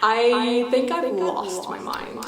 I think I've lost my mind.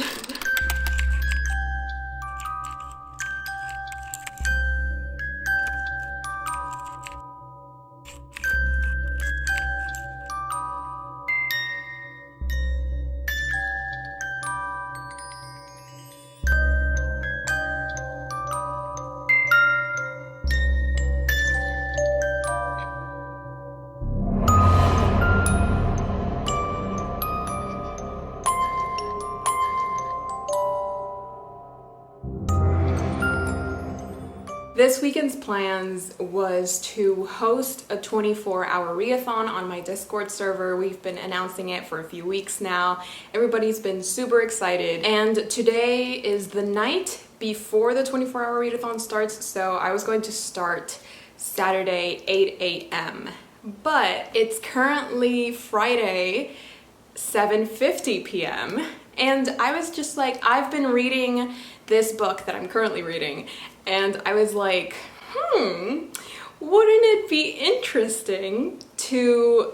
This weekend's plans was to host a 24-hour readathon on my Discord server. We've been announcing it for a few weeks now. Everybody's been super excited. And today is the night before the 24-hour readathon starts, so I was going to start Saturday 8 a.m. But it's currently Friday 7:50 p.m. and I was just like, I've been reading this book that I'm currently reading, and I was like, wouldn't it be interesting to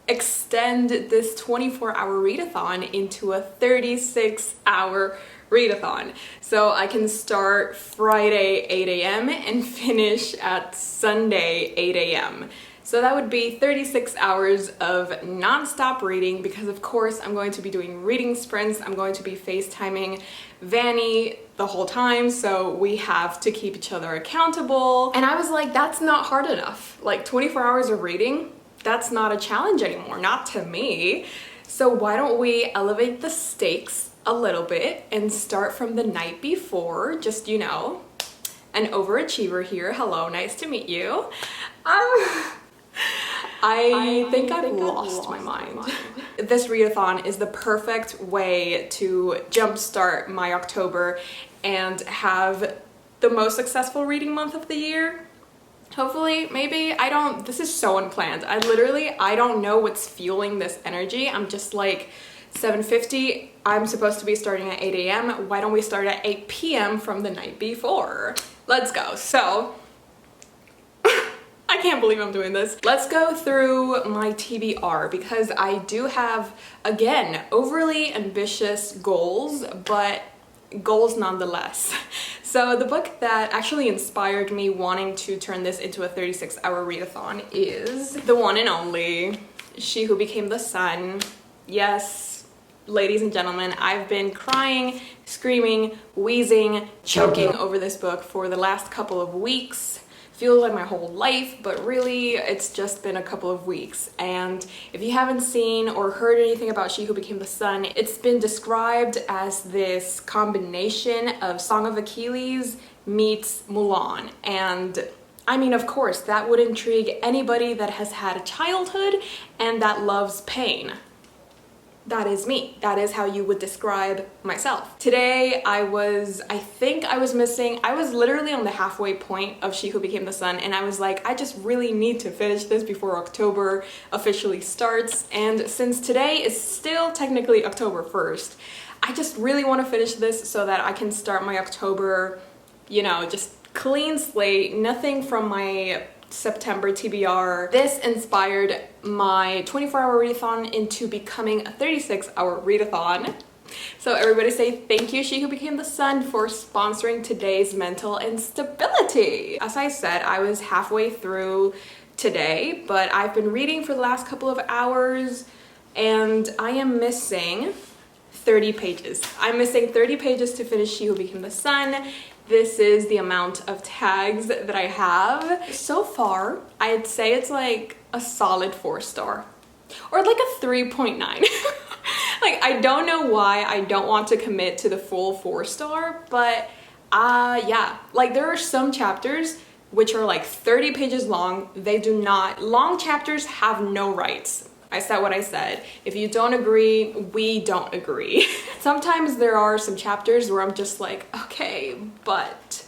extend this 24-hour readathon into a 36-hour readathon? So I can start Friday 8 a.m. and finish at Sunday 8 a.m. So that would be 36 hours of non-stop reading, because of course I'm going to be doing reading sprints. I'm going to be FaceTiming Vanny the whole time, so we have to keep each other accountable. And I was like, that's not hard enough. Like 24 hours of reading, that's not a challenge anymore, not to me. So why don't we elevate the stakes a little bit and start from the night before? Just, you know, an overachiever here. Hello, nice to meet you. I think I've lost my mind. This readathon is the perfect way to jumpstart my October and have the most successful reading month of the year. Hopefully, maybe. This is so unplanned. I don't know what's fueling this energy. I'm just like, 7:50, I'm supposed to be starting at 8 a.m. Why don't we start at 8 p.m. from the night before? Let's go. So, I can't believe I'm doing this. Let's go through my TBR, because I do have, again, overly ambitious goals, but goals nonetheless. So the book that actually inspired me wanting to turn this into a 36-hour readathon is the one and only She Who Became the Sun. Yes, ladies and gentlemen, I've been crying, screaming, wheezing, choking over this book for the last couple of weeks. Feels like my whole life, but really it's just been a couple of weeks. And if you haven't seen or heard anything about She Who Became the Sun, it's been described as this combination of Song of Achilles meets Mulan. And I mean, of course, that would intrigue anybody that has had a childhood and that loves pain. That is me. That is how you would describe myself. Today, I was literally on the halfway point of She Who Became the Sun, and I was like, I just really need to finish this before October officially starts. And since today is still technically October 1st, I just really want to finish this so that I can start my October, you know, just clean slate, nothing from my September TBR. This inspired my 24-hour readathon into becoming a 36-hour readathon. So everybody say thank you, She Who Became the Sun, for sponsoring today's mental instability. As I said, I was halfway through today, but I've been reading for the last couple of hours and I am missing 30 pages. I'm missing 30 pages to finish She Who Became the Sun. This is the amount of tags that I have. So far, I'd say it's like a solid 4-star or like a 3.9. Like, I don't know why I don't want to commit to the full 4-star, but yeah, like there are some chapters which are like 30 pages long. Long chapters have no rights. I said what I said. If you don't agree, we don't agree. Sometimes there are some chapters where I'm just like, okay, but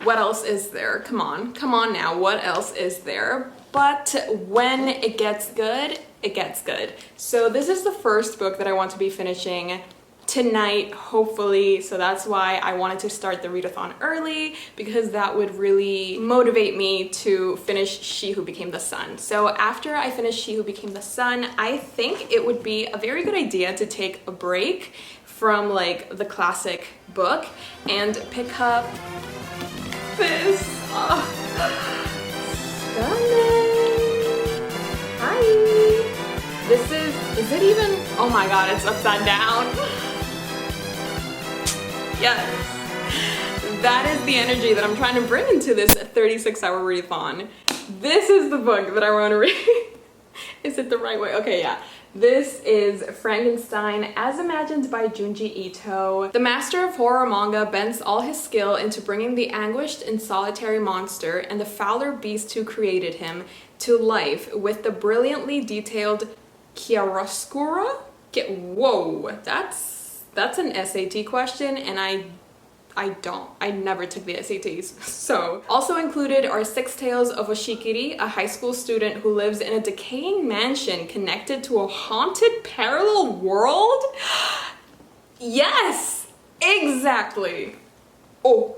what else is there? Come on now, what else is there? But when it gets good, it gets good. So this is the first book that I want to be finishing tonight, hopefully. So that's why I wanted to start the readathon early, because that would really motivate me to finish She Who Became the Sun. So after I finish She Who Became the Sun, I think it would be a very good idea to take a break from like the classic book and pick up this. Stunning. Hi. This is it even? Oh my god, it's upside down. Yes. That is the energy that I'm trying to bring into this 36-hour readathon. This is the book that I want to read. Is it the right way? Okay, yeah. This is Frankenstein, as imagined by Junji Ito. The master of horror manga bends all his skill into bringing the anguished and solitary monster and the fouler beast who created him to life with the brilliantly detailed chiaroscuro. Whoa, that's an SAT question, and I never took the SATs. So, also included are 6 tales of Oshikiri, a high school student who lives in a decaying mansion connected to a haunted parallel world. Yes, exactly. Oh,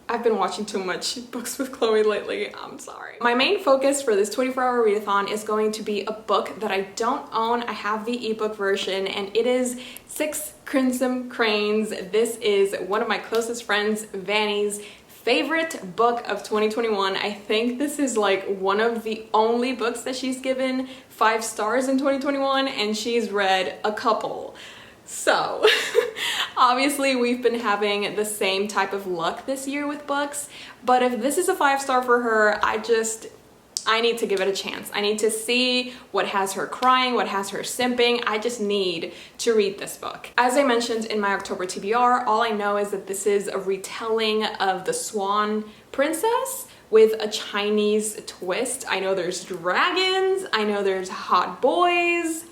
I've been watching too much Books with Chloe lately, I'm sorry. My main focus for this 24-hour readathon is going to be a book that I don't own. I have the ebook version, and it is 6 Crimson Cranes. This is one of my closest friends, Vanny's favorite book of 2021. I think this is like one of the only books that she's given 5 stars in 2021, and she's read a couple. So, obviously we've been having the same type of luck this year with books, but if this is a 5-star for her, I need to give it a chance. I need to see what has her crying, what has her simping. I just need to read this book. As I mentioned in my October TBR, all I know is that this is a retelling of the Swan Princess with a Chinese twist. I know there's dragons, I know there's hot boys.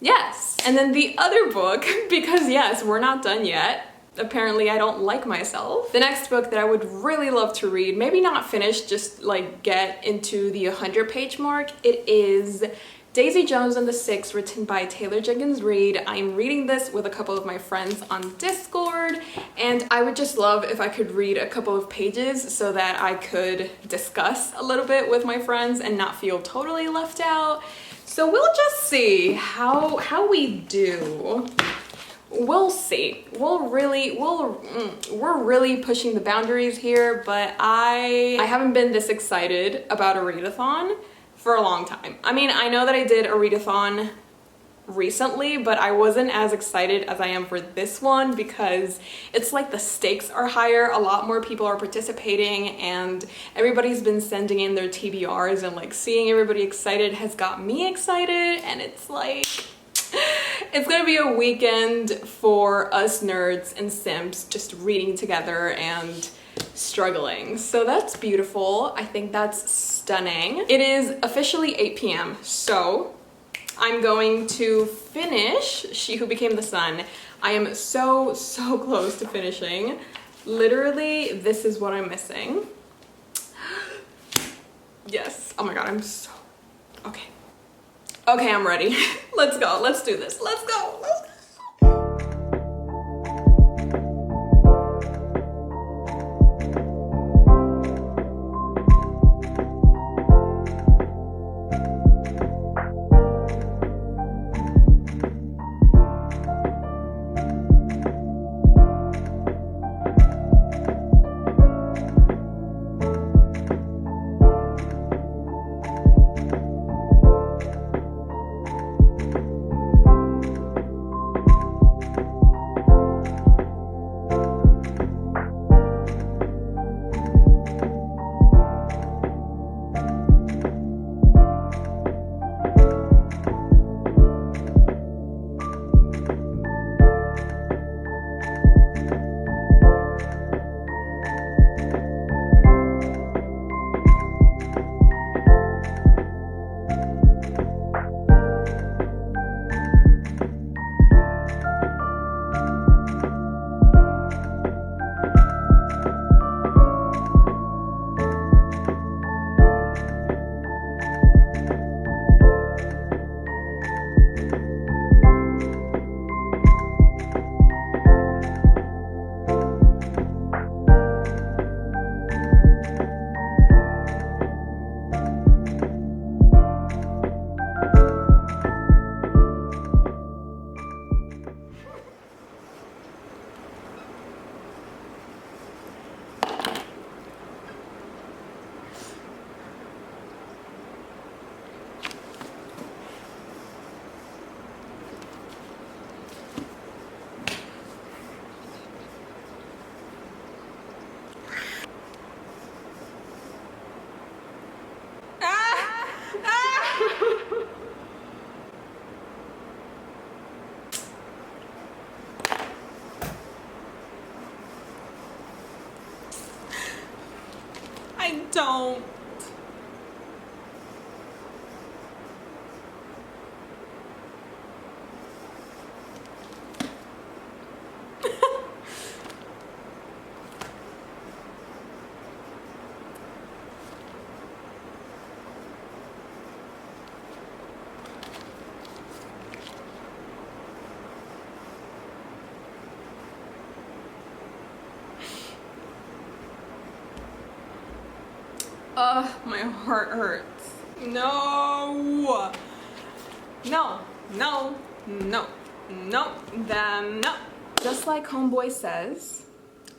Yes. And then the other book, because yes, we're not done yet. Apparently I don't like myself. The next book that I would really love to read, maybe not finish, just like get into the 100-page mark, it is Daisy Jones and the Six, written by Taylor Jenkins Reid. I'm reading this with a couple of my friends on Discord, and I would just love if I could read a couple of pages so that I could discuss a little bit with my friends and not feel totally left out. So we'll just see how we do. We'll see. We're really pushing the boundaries here, but I haven't been this excited about a readathon for a long time. I mean, I know that I did a readathon recently, but I wasn't as excited as I am for this one because it's like the stakes are higher, a lot more people are participating, and everybody's been sending in their TBRs, and like seeing everybody excited has got me excited, and it's like, it's gonna be a weekend for us nerds and simps just reading together and struggling. So that's beautiful. I think that's stunning. It is officially 8 p.m. so I'm going to finish She Who Became the Sun. I am so close to finishing. Literally, this is what I'm missing. Yes. Oh my god, I'm so... Okay. Okay, I'm ready. Let's go. Let's do this. Let's go. Let's go. Don't. My heart hurts. No. No, no, no, no, then no. Just like Homeboy says,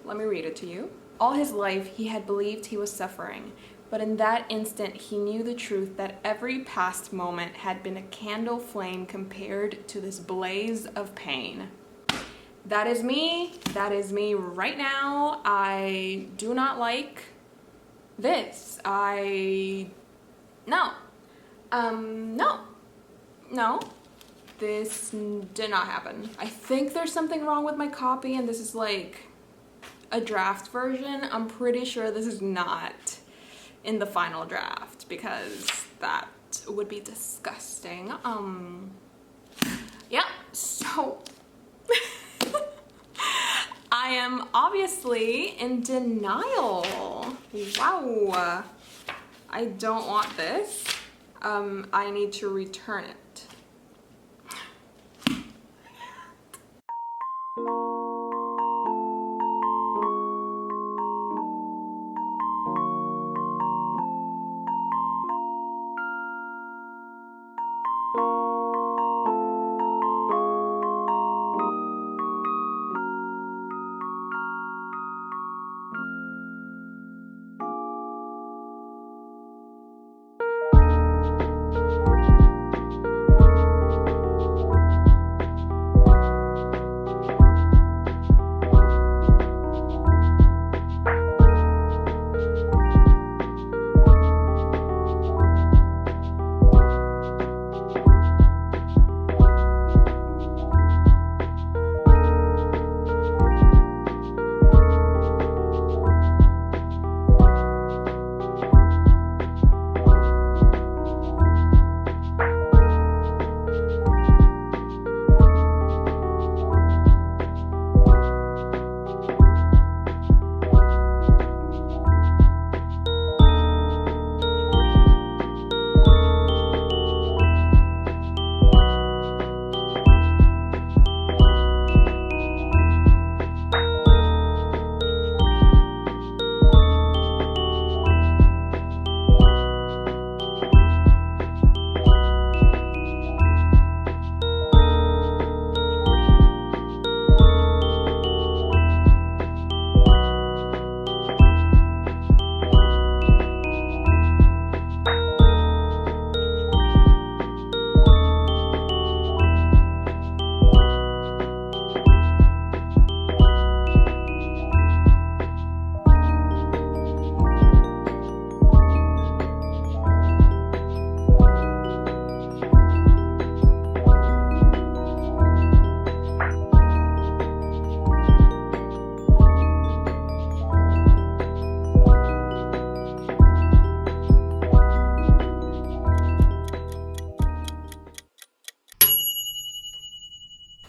let me read it to you. All his life he had believed he was suffering, but in that instant he knew the truth that every past moment had been a candle flame compared to this blaze of pain. That is me right now. I do not like this. No, this did not happen. I think there's something wrong with my copy and this is like a draft version. I'm pretty sure this is not in the final draft because that would be disgusting. Yeah, so I am obviously in denial. Wow. I don't want this. I need to return it.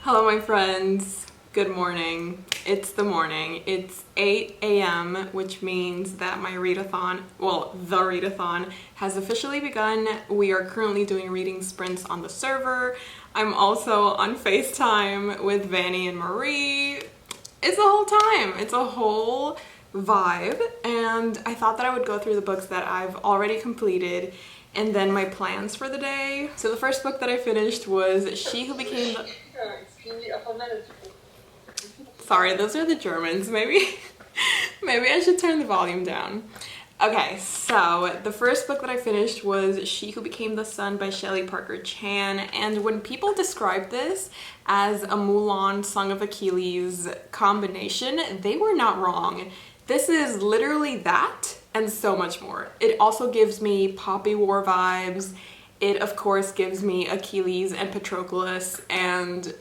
Hello my friends, good morning. It's the morning. It's 8 a.m. which means that my readathon, well, the readathon has officially begun. We are currently doing reading sprints on the server. I'm also on FaceTime with Vanny and Marie. It's a whole time. It's a whole vibe, and I thought that I would go through the books that I've already completed and then my plans for the day. So the first book that I finished was She Who Became the... Sorry, those are the Germans. Maybe I should turn the volume down. Okay, so the first book that I finished was She Who Became the Sun by Shelley Parker Chan, and when people described this as a Mulan Song of Achilles combination, they were not wrong. This is literally that and so much more. It also gives me Poppy War vibes. It of course gives me Achilles and Patroclus, and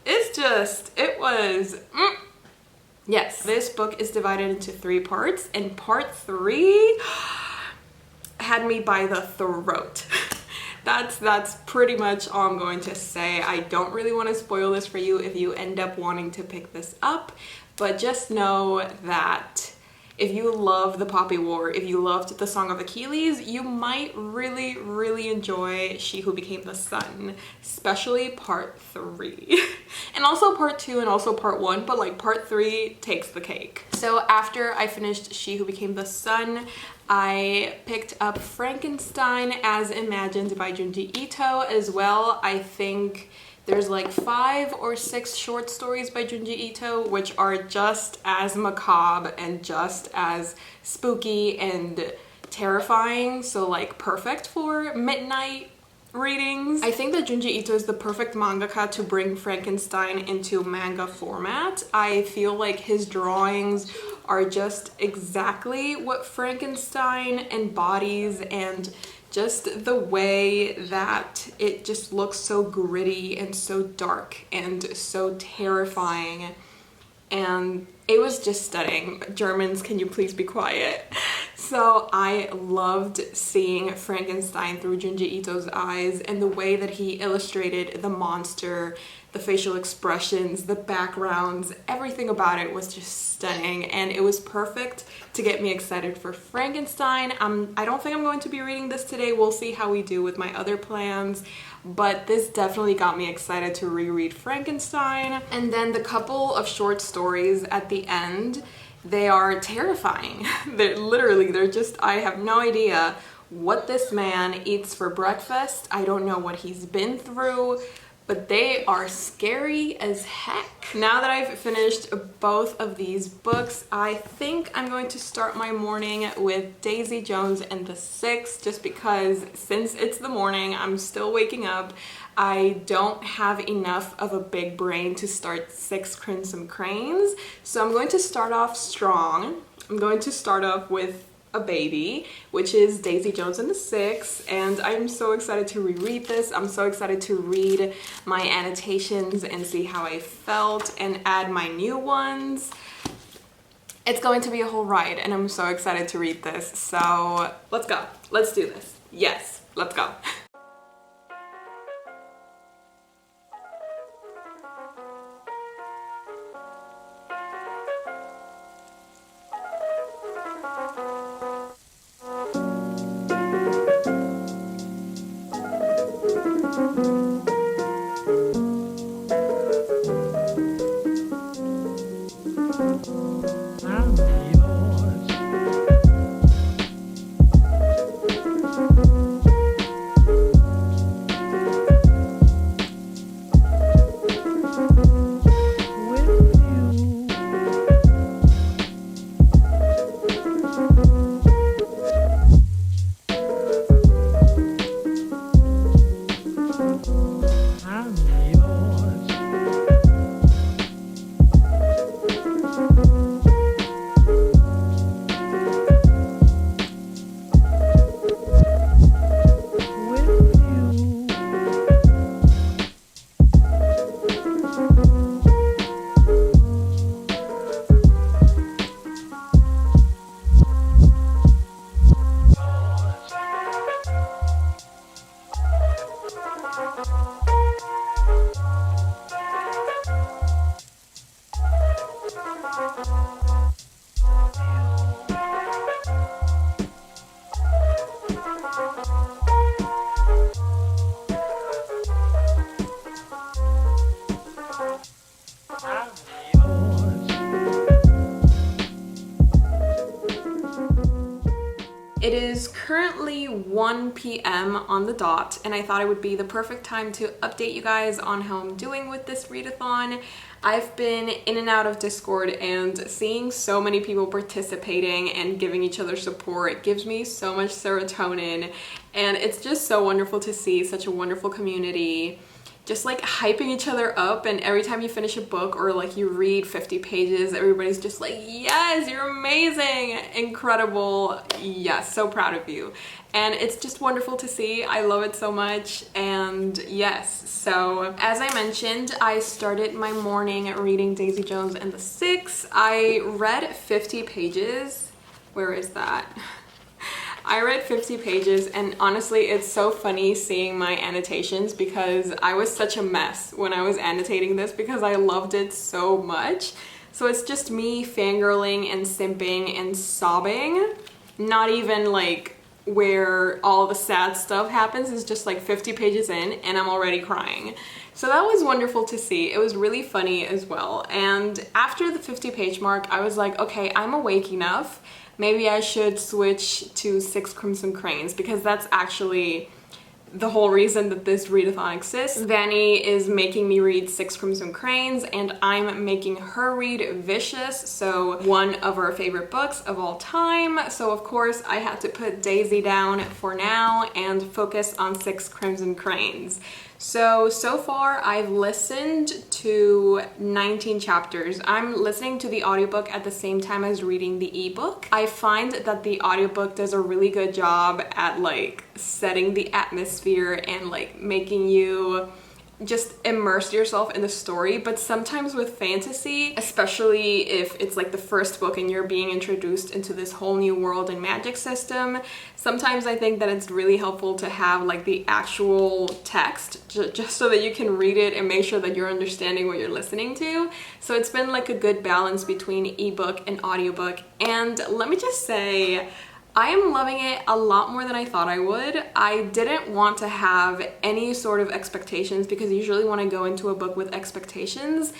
it's just, it was Yes, this book is divided into 3 parts, and part 3 had me by the throat. That's pretty much all I'm going to say. I don't really want to spoil this for you if you end up wanting to pick this up, but just know that if you love the Poppy War, if you loved the Song of Achilles, you might really, really enjoy She Who Became the Sun, especially part 3. And also part 2 and also part 1, but like part 3 takes the cake. So after I finished She Who Became the Sun, I picked up Frankenstein as Imagined by Junji Ito as well. I think there's like 5 or 6 short stories by Junji Ito which are just as macabre and just as spooky and terrifying, so like perfect for midnight readings. I think that Junji Ito is the perfect mangaka to bring Frankenstein into manga format. I feel like his drawings are just exactly what Frankenstein embodies, and just the way that it just looks so gritty and so dark and so terrifying. And it was just stunning. Germans, can you please be quiet? So I loved seeing Frankenstein through Junji Ito's eyes, and the way that he illustrated the monster, the facial expressions, the backgrounds, everything about it was just stunning, and it was perfect to get me excited for Frankenstein. I don't think I'm going to be reading this today. We'll see how we do with my other plans, but this definitely got me excited to reread Frankenstein. And then the couple of short stories at the end, they are terrifying. They're just, I have no idea what this man eats for breakfast. I don't know what he's been through, but they are scary as heck. Now that I've finished both of these books, I think I'm going to start my morning with Daisy Jones and the Six, just because since it's the morning, I'm still waking up. I don't have enough of a big brain to start 6 Crimson Cranes, so I'm going to start off strong. I'm going to start off with a baby, which is Daisy Jones and the Six, and I'm so excited to reread this. I'm so excited to read my annotations and see how I felt and add my new ones. It's going to be a whole ride, and I'm so excited to read this. So let's go. Let's do this. Yes, let's go. It is currently 1 p.m. on the dot, and I thought it would be the perfect time to update you guys on how I'm doing with this readathon. I've been in and out of Discord, and seeing so many people participating and giving each other support gives me so much serotonin, and it's just so wonderful to see such a wonderful community just like hyping each other up, and every time you finish a book or like you read 50 pages, everybody's just like, yes, you're amazing, incredible, yes, so proud of you. And it's just wonderful to see. I love it so much. And yes, so as I mentioned, I started my morning reading Daisy Jones and the Six. I read 50 pages. Where is that? I read 50 pages, and honestly, it's so funny seeing my annotations because I was such a mess when I was annotating this because I loved it so much. So it's just me fangirling and simping and sobbing. Not even like where all the sad stuff happens. It's just like 50 pages in and I'm already crying. So that was wonderful to see. It was really funny as well. And after the 50-page mark, I was like, okay, I'm awake enough. Maybe I should switch to Six Crimson Cranes because that's actually the whole reason that this readathon exists. Vanny is making me read Six Crimson Cranes and I'm making her read Vicious, so one of our favorite books of all time. So of course I had to put Daisy down for now and focus on Six Crimson Cranes. So far I've listened to 19 chapters. I'm listening to the audiobook at the same time as reading the ebook. I find that the audiobook does a really good job at like setting the atmosphere and like making you just immerse yourself in the story. But sometimes with fantasy, especially if it's like the first book and you're being introduced into this whole new world and magic system, sometimes I think that it's really helpful to have like the actual text just so that you can read it and make sure that you're understanding what you're listening to. So it's been like a good balance between ebook and audiobook, and let me just say, I am loving it a lot more than I thought I would. I didn't want to have any sort of expectations because usually when I go into a book with expectations,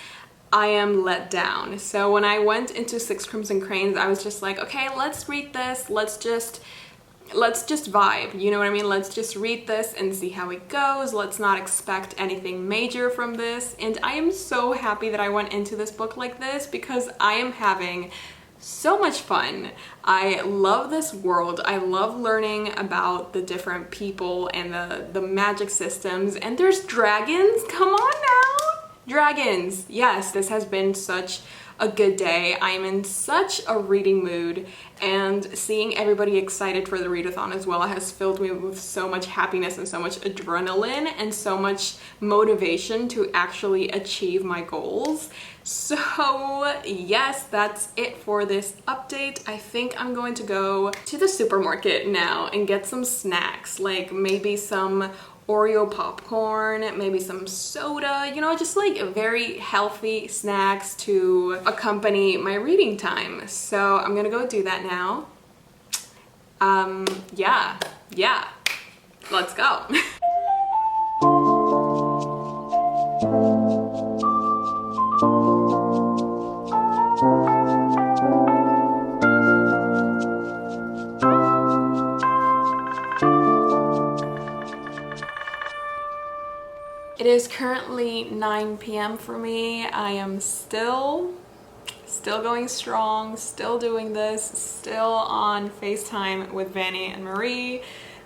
I am let down. So when I went into Six Crimson Cranes, I was just like, okay, let's read this. Let's just vibe, you know what I mean? Let's just read this and see how it goes. Let's not expect anything major from this. And I am so happy that I went into this book like this because I am having so much fun. I love this world. I love learning about the different people and the magic systems. And there's dragons. Come on now. Dragons. Yes, this has been such a good day. I'm in such a reading mood, and seeing everybody excited for the readathon as well has filled me with so much happiness and so much adrenaline and so much motivation to actually achieve my goals. So yes, that's it for this update. I think I'm going to go to the supermarket now and get some snacks, like maybe some Oreo popcorn, maybe some soda, you know, just like very healthy snacks to accompany my reading time. So I'm gonna go do that now. Yeah, let's go. It is currently 9 p.m. for me. I am still going strong, still doing this, still on FaceTime with Vanny and Marie.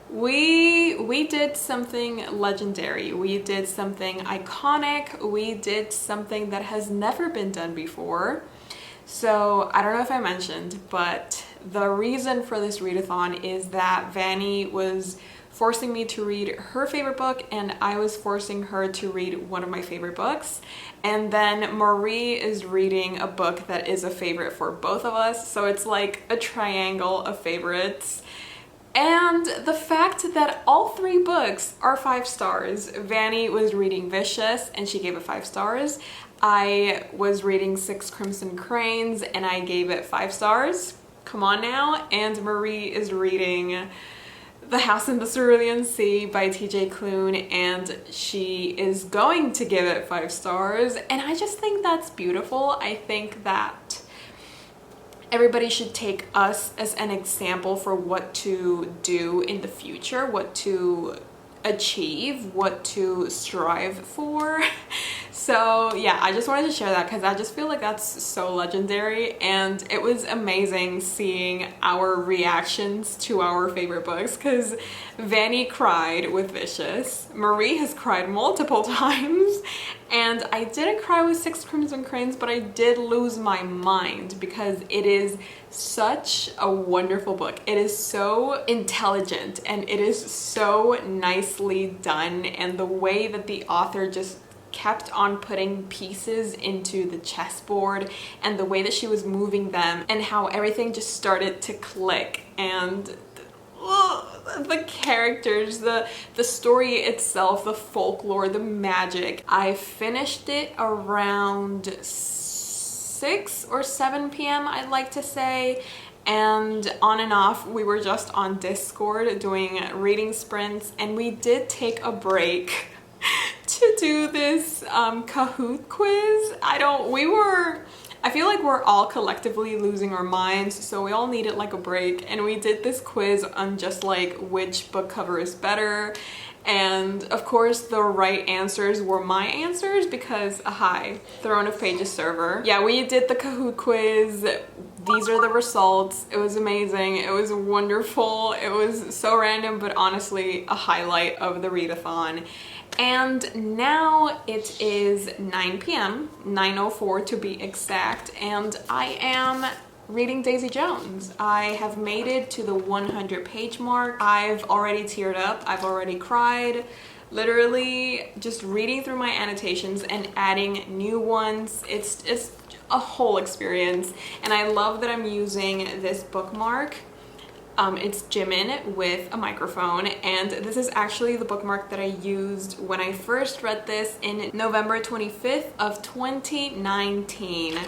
We did something legendary. We did something iconic. We did something that has never been done before. So I don't know if I mentioned, but the reason for this readathon is that Vanny was forcing me to read her favorite book and I was forcing her to read one of my favorite books. And then Marie is reading a book that is a favorite for both of us. So it's like a triangle of favorites. And the fact that all three books are 5 stars. Vanny was reading Vicious and she gave it 5 stars. I was reading Six Crimson Cranes and I gave it 5 stars. Come on now. And Marie is reading The House in the Cerulean Sea by TJ Klune and she is going to give it 5 stars. And I just think that's beautiful. I think that everybody should take us as an example for what to do in the future, what to achieve, what to strive for. So yeah, I just wanted to share that because I just feel like that's so legendary, and it was amazing seeing our reactions to our favorite books because Vanny cried with Vicious, Marie has cried multiple times, and I didn't cry with Six Crimson Cranes, but I did lose my mind because it is such a wonderful book. It is so intelligent and it is so nicely done, and the way that the author just kept on putting pieces into the chessboard and the way that she was moving them and how everything just started to click, and the characters, the story itself, the folklore, the magic. I finished it around 6 or 7 p.m. I'd like to say, and on and off we were just on Discord doing reading sprints, and we did take a break to do this Kahoot quiz. I feel like we're all collectively losing our minds, so we all needed like a break, and we did this quiz on just like which book cover is better, and of course the right answers were my answers because hi, Throne of Pages server. Yeah, we did the Kahoot quiz. These are the results. It was amazing. It was wonderful. It was so random, but honestly a highlight of the readathon. And now it is 9 p.m., 9:04 to be exact, and I am reading Daisy Jones. I have made it to the 100-page mark. I've already teared up. I've already cried. Literally just reading through my annotations and adding new ones. It's a whole experience, and I love that I'm using this bookmark. It's Jimin with a microphone, and this is actually the bookmark that I used when I first read this in November 25th of 2019,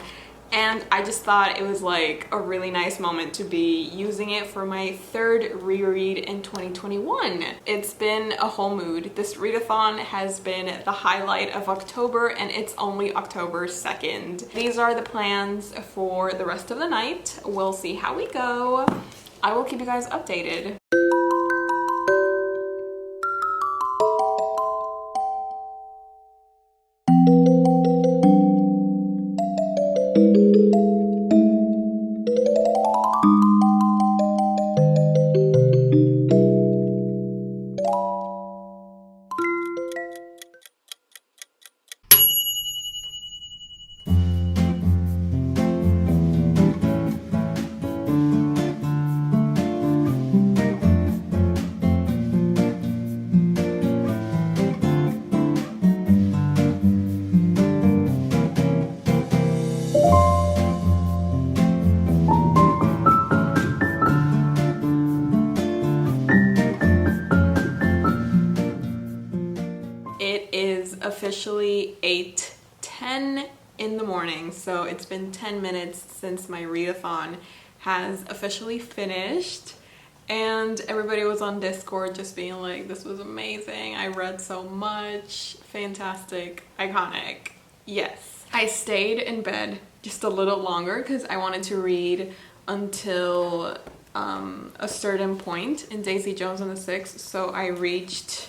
and I just thought it was like a really nice moment to be using it for my third reread in 2021. It's been a whole mood. This readathon has been the highlight of October, and it's only October 2nd. These are the plans for the rest of the night. We'll see how we go. I will keep you guys updated. It is officially 8:10 in the morning, so it's been 10 minutes since my readathon has officially finished, and everybody was on Discord just being like, this was amazing, I read so much, fantastic, iconic. Yes, I stayed in bed just a little longer because I wanted to read until a certain point in Daisy Jones and the Six, so I reached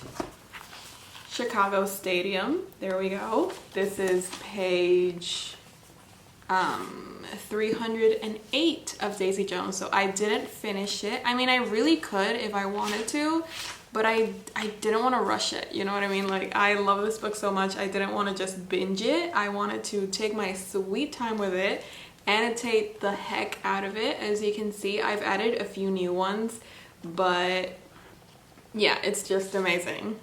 Chicago Stadium. There we go. This is page 308 of Daisy Jones, so I didn't finish it. I mean, I really could if I wanted to, but I didn't want to rush it, you know what I mean? Like, I love this book so much, I didn't want to just binge it. I wanted to take my sweet time with it, annotate the heck out of it. As you can see, I've added a few new ones, but yeah, it's just amazing.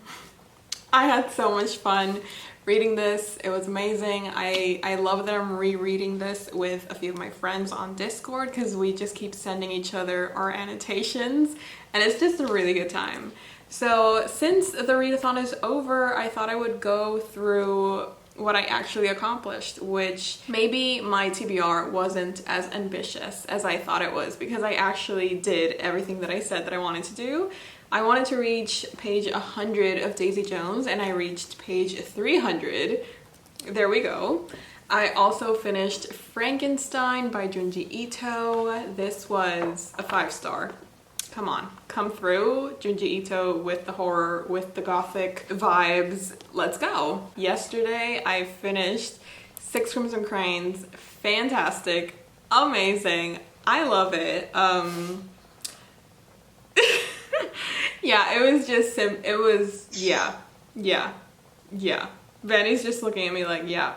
I had so much fun reading this. It was amazing. I love that I'm rereading this with a few of my friends on Discord because we just keep sending each other our annotations, and it's just a really good time. So since the readathon is over, I thought I would go through what I actually accomplished, which maybe my TBR wasn't as ambitious as I thought it was, because I actually did everything that I said that I wanted to do. I wanted to reach page 100 of Daisy Jones, and I reached page 300. There we go. I also finished Frankenstein by Junji Ito. This was a 5-star. Come on, come through. Junji Ito with the horror, with the gothic vibes. Let's go. Yesterday I finished 6 Crimson Cranes. Fantastic, amazing. I love it. Yeah, it was just yeah. Vanny's just looking at me like, yeah.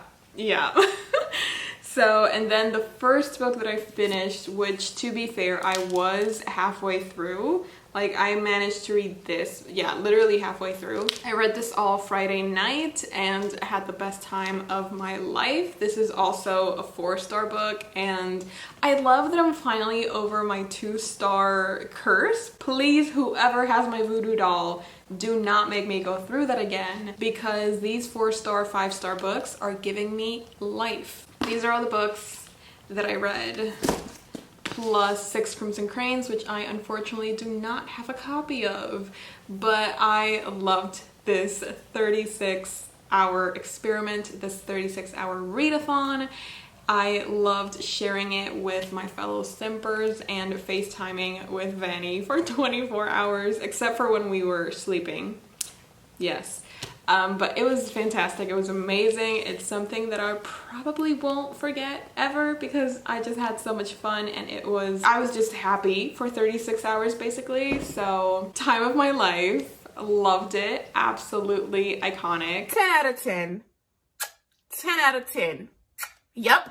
So, and then the first book that I finished, which to be fair, I was halfway through. Like, I managed to read this, yeah, literally halfway through. I read this all Friday night and had the best time of my life. This is also a 4-star book, and I love that I'm finally over my 2-star curse. Please, whoever has my voodoo doll, do not make me go through that again, because these 4-star, 5-star books are giving me life. These are all the books that I read, plus 6 Crimson Cranes, which I unfortunately do not have a copy of, but I loved this 36-hour experiment, this 36-hour readathon. I loved sharing it with my fellow simpers and FaceTiming with Vanny for 24 hours, except for when we were sleeping. Yes. But it was fantastic. It was amazing. It's something that I probably won't forget ever, because I just had so much fun, and I was just happy for 36 hours basically. So, time of my life. Loved it. Absolutely iconic. 10 out of 10. 10 out of 10. Yep.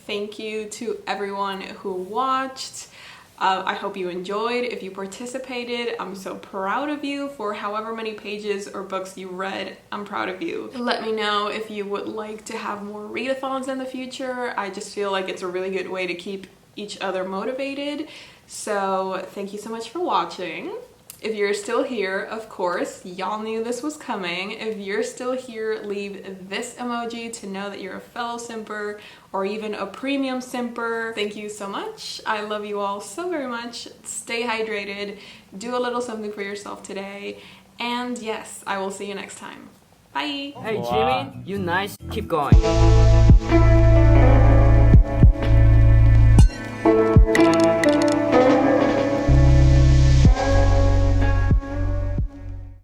Thank you to everyone who watched. I hope you enjoyed. If you participated, I'm so proud of you. For however many pages or books you read, I'm proud of you. Let me know if you would like to have more readathons in the future. I just feel like it's a really good way to keep each other motivated. So thank you so much for watching. If you're still here, of course, y'all knew this was coming. If you're still here, leave this emoji to know that you're a fellow simper or even a premium simper. Thank you so much. I love you all so very much. Stay hydrated. Do a little something for yourself today. And yes, I will see you next time. Bye. Hey Jimmy, you nice. Keep going.